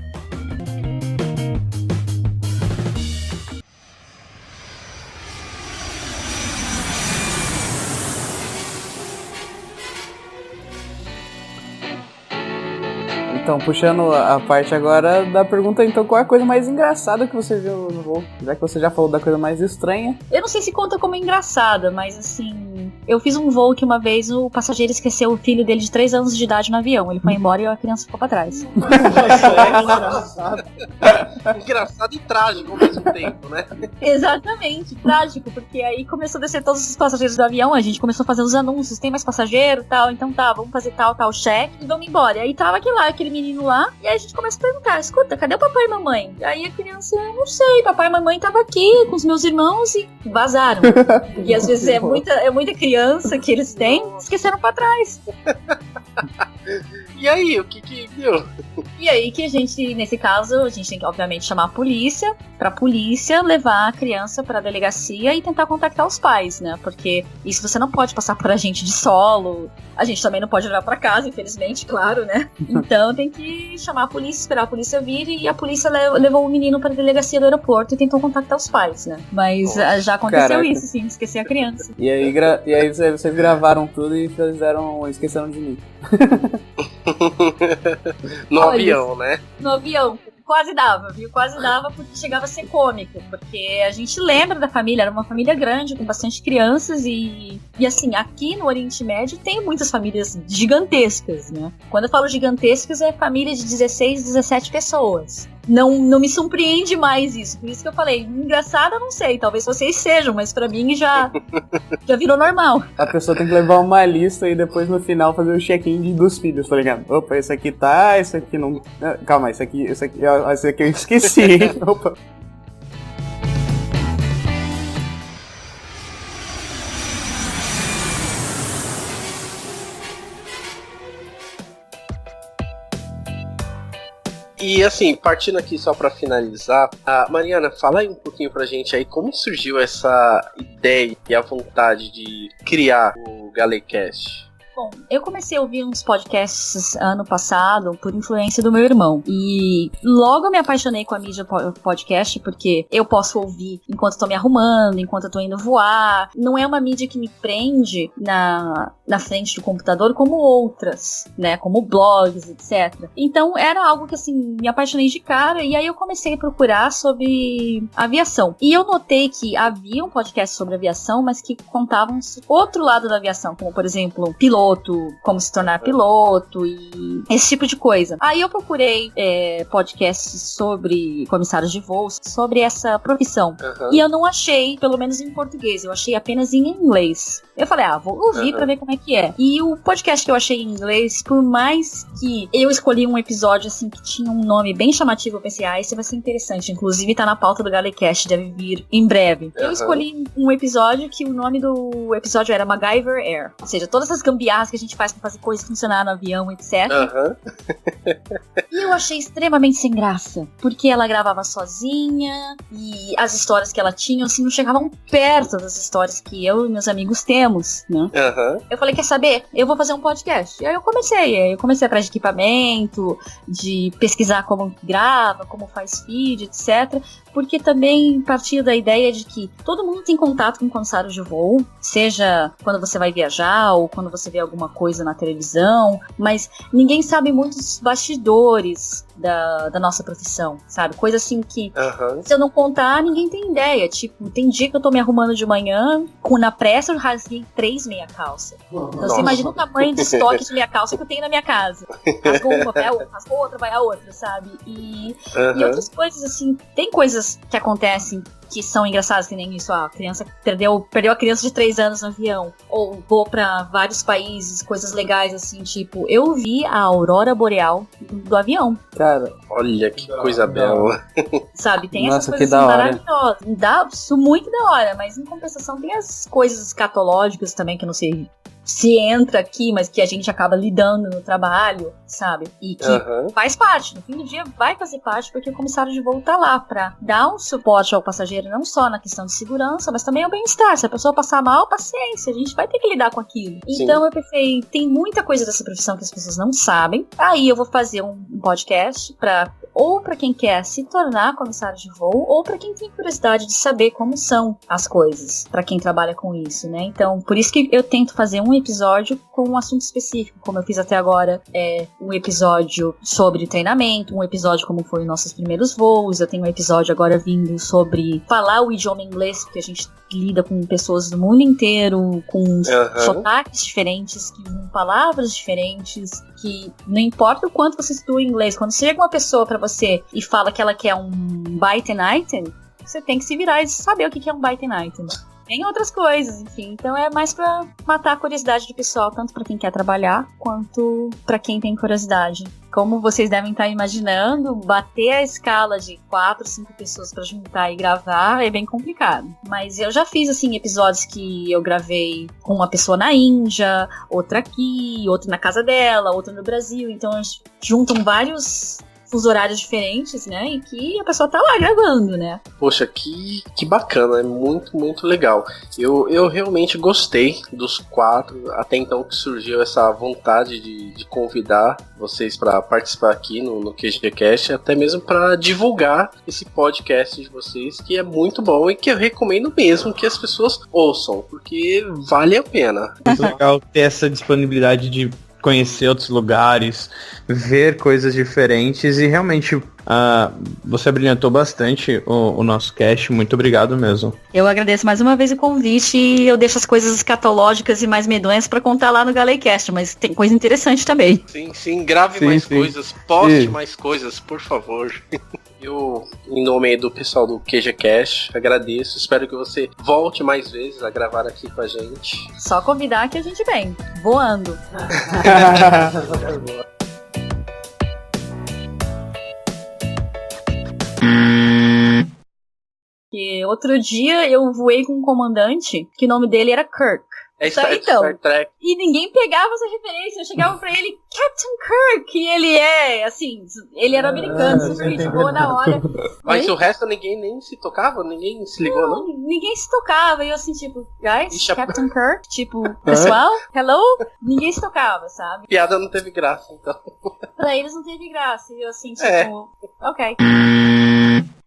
Então, puxando a parte agora da pergunta, então, qual é a coisa mais engraçada que você viu no voo? Já que você já falou da coisa mais estranha. Eu não sei se conta como engraçada, mas assim, eu fiz um voo que uma vez o passageiro esqueceu o filho dele de 3 anos de idade no avião. Ele foi embora e a criança ficou pra trás. Engraçado. Engraçado e trágico ao mesmo tempo, né? Exatamente, trágico, porque aí começou a descer todos os passageiros do avião, a gente começou a fazer os anúncios, tem mais passageiro, tal, então tá, vamos fazer tal cheque e vamos embora. E aí tava aquele menino lá, e aí a gente começa a perguntar, escuta, cadê o papai e mamãe? Aí a criança, não sei, papai e mamãe tava aqui com os meus irmãos e vazaram. E às vezes é muita criança que eles têm, esqueceram pra trás. E aí, o que deu? E aí que a gente, nesse caso, a gente tem que obviamente chamar a polícia, pra polícia levar a criança pra delegacia e tentar contactar os pais, né? Porque isso você não pode passar por agente de solo, a gente também não pode levar pra casa, infelizmente, claro, né? Então tem que chamar a polícia, esperar a polícia vir, e a polícia levou o menino pra delegacia do aeroporto e tentou contactar os pais, né? Mas já aconteceu Caraca. isso, sim, esquecer a criança. E aí vocês gravaram tudo e esqueceram de mim. No Olha, avião, né? No avião. Quase dava, viu? Quase dava porque chegava a ser cômico. Porque a gente lembra da família, era uma família grande, com bastante crianças e assim, aqui no Oriente Médio tem muitas famílias gigantescas, né? Quando eu falo gigantescas, é família de 16, 17 pessoas. Não me surpreende mais isso. Por isso que eu falei, engraçado eu não sei, talvez vocês sejam, mas pra mim já virou normal. A pessoa tem que levar uma lista e depois no final fazer o check-in dos filhos, tá ligado? Opa, esse aqui tá, esse aqui não... Calma, esse aqui eu esqueci, hein? Opa. E assim, partindo aqui só pra finalizar, Mariana, fala aí um pouquinho pra gente aí como surgiu essa ideia e a vontade de criar o GaleiCast. Bom, eu comecei a ouvir uns podcasts ano passado por influência do meu irmão. E logo eu me apaixonei com a mídia podcast, porque eu posso ouvir enquanto eu tô me arrumando, enquanto eu tô indo voar. Não é uma mídia que me prende na frente do computador como outras, né? Como blogs, etc. Então era algo que, assim, me apaixonei de cara. E aí eu comecei a procurar sobre aviação. E eu notei que havia um podcast sobre aviação, mas que contavam outro lado da aviação, como, por exemplo, piloto, como se tornar piloto e esse tipo de coisa. Aí eu procurei podcasts sobre comissários de voo, sobre essa profissão. E eu não achei, pelo menos em português, eu achei apenas em inglês. Eu falei, vou ouvir pra ver como é que é. E o podcast que eu achei em inglês, por mais que eu escolhi um episódio assim que tinha um nome bem chamativo, eu pensei, esse vai ser interessante. Inclusive tá na pauta do GaleiCast, deve vir em breve. Eu escolhi um episódio que o nome do episódio era MacGyver Air. Ou seja, todas essas gambiarras que a gente faz pra fazer coisas funcionar no avião, etc. E eu achei extremamente sem graça, porque ela gravava sozinha e as histórias que ela tinha, assim, não chegavam perto das histórias que eu e meus amigos temos, né? Eu falei, quer saber? Eu vou fazer um podcast. E aí eu comecei atrás de equipamento, de pesquisar como grava, como faz feed, etc. Porque também partia da ideia de que todo mundo tem contato com comissários de voo, seja quando você vai viajar ou quando você vê alguma coisa na televisão, mas ninguém sabe muitos bastidores da nossa profissão, sabe? Coisa assim que, se eu não contar, ninguém tem ideia. Tipo, tem dia que eu tô me arrumando de manhã, na pressa eu rasguei 3 meia calça. Então você imagina o tamanho de estoque de meia calça que eu tenho na minha casa. Rasgou uma, vai a outra, rasgou outra, vai a outra, sabe? E outras coisas assim, tem coisas que acontecem que são engraçadas, que nem isso, a criança perdeu a criança de 3 anos no avião, ou vou pra vários países, coisas legais assim, tipo, eu vi a aurora boreal do avião. Cara, olha que coisa bela. Sabe, tem Nossa, essas coisas assim, maravilhosas. Dá isso muito da hora, mas em compensação tem as coisas escatológicas também, que eu não sei se entra aqui, mas que a gente acaba lidando no trabalho, sabe? E que faz parte, no fim do dia vai fazer parte, porque o comissário de voo tá lá pra dar um suporte ao passageiro, não só na questão de segurança, mas também ao bem-estar. Se a pessoa passar mal, paciência, a gente vai ter que lidar com aquilo. Sim. Então eu pensei, tem muita coisa dessa profissão que as pessoas não sabem. Aí eu vou fazer um podcast ou para quem quer se tornar comissário de voo, ou para quem tem curiosidade de saber como são as coisas, para quem trabalha com isso, né? Então, por isso que eu tento fazer um episódio com um assunto específico, como eu fiz até agora, um episódio sobre treinamento, um episódio como foi os nossos primeiros voos, eu tenho um episódio agora vindo sobre falar o idioma inglês, porque a gente lida com pessoas do mundo inteiro, com sotaques diferentes, que usam palavras diferentes, que não importa o quanto você estuda inglês, quando chega uma pessoa pra você e fala que ela quer um bite and item, você tem que se virar e saber o que é um bite and item. Tem outras coisas, enfim. Então é mais pra matar a curiosidade do pessoal, tanto pra quem quer trabalhar, quanto pra quem tem curiosidade. Como vocês devem estar imaginando, bater a escala de 4, 5 pessoas pra juntar e gravar é bem complicado. Mas eu já fiz, assim, episódios que eu gravei com uma pessoa na Índia, outra aqui, outra na casa dela, outra no Brasil. Então juntam vários fusos horários diferentes, né? E que a pessoa tá lá gravando, né? Poxa, que bacana, é muito, muito legal. Eu realmente gostei dos 4, até então que surgiu essa vontade de convidar vocês para participar aqui no QGCast, até mesmo para divulgar esse podcast de vocês, que é muito bom e que eu recomendo mesmo que as pessoas ouçam, porque vale a pena. Muito legal ter essa disponibilidade de conhecer outros lugares, ver coisas diferentes e realmente você abrilhantou bastante o nosso cast, muito obrigado mesmo. Eu agradeço mais uma vez o convite e eu deixo as coisas escatológicas e mais medonhas pra contar lá no GaleiCast, mas tem coisa interessante também. Sim, grave mais coisas, poste mais coisas, por favor. Eu, em nome do pessoal do QGCast, agradeço, espero que você volte mais vezes a gravar aqui com a gente. Só convidar que a gente vem, voando. E outro dia eu voei com um comandante que o nome dele era Kirk. É Star Trek. E ninguém pegava essa referência. Eu chegava pra ele, Captain Kirk, e ele era americano, super gente boa na hora. Mas o resto ninguém nem se tocava? Ninguém se ligou, não? Ninguém se tocava. E eu assim, tipo, guys, Captain Kirk, tipo, pessoal, hello? Ninguém se tocava, sabe? Piada não teve graça, então. Pra eles não teve graça. E eu assim, tipo, ok.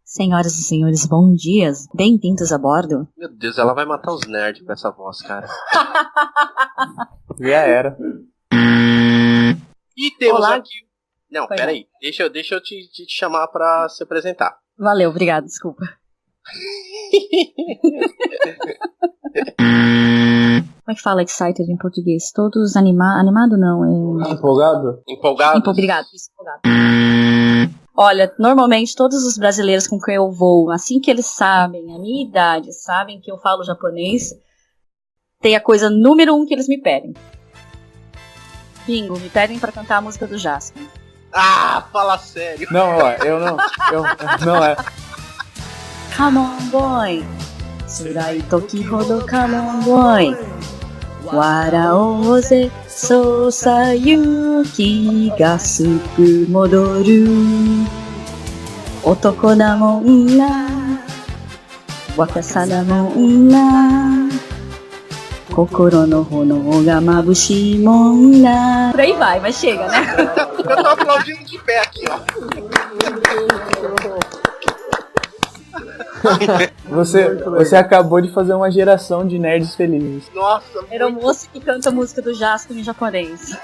Senhoras e senhores, bom dia. Bem-vindos a bordo. Meu Deus, ela vai matar os nerds com essa voz, cara. Já era. E temos Olá. aqui... Não, peraí. Deixa eu te chamar pra se apresentar. Valeu, obrigado, desculpa. Como é que fala excited em português? Todos animado não, é... Empolgado? Empolgado? Obrigado, empolgado. Olha, normalmente todos os brasileiros com quem eu vou, assim que eles sabem a minha idade, sabem que eu falo japonês, tem a coisa número 1 que eles me pedem. Bingo, me pedem pra cantar a música do Jasper. Ah, fala sério. Não, ó, eu não. Não é. Come on, boy. Tsurai toki hodo come on, boy. Waraoze sousayuki ga suku modoru. Otoko da monna, wakasa da monna, kokoro no hono ga mabushi monna. Por aí vai, mas chega, né? Eu tô aplaudindo de pé aqui, ó. Você acabou de fazer uma geração de nerds felizes. Nossa, Era o moço que canta a música do Jasper em japonês.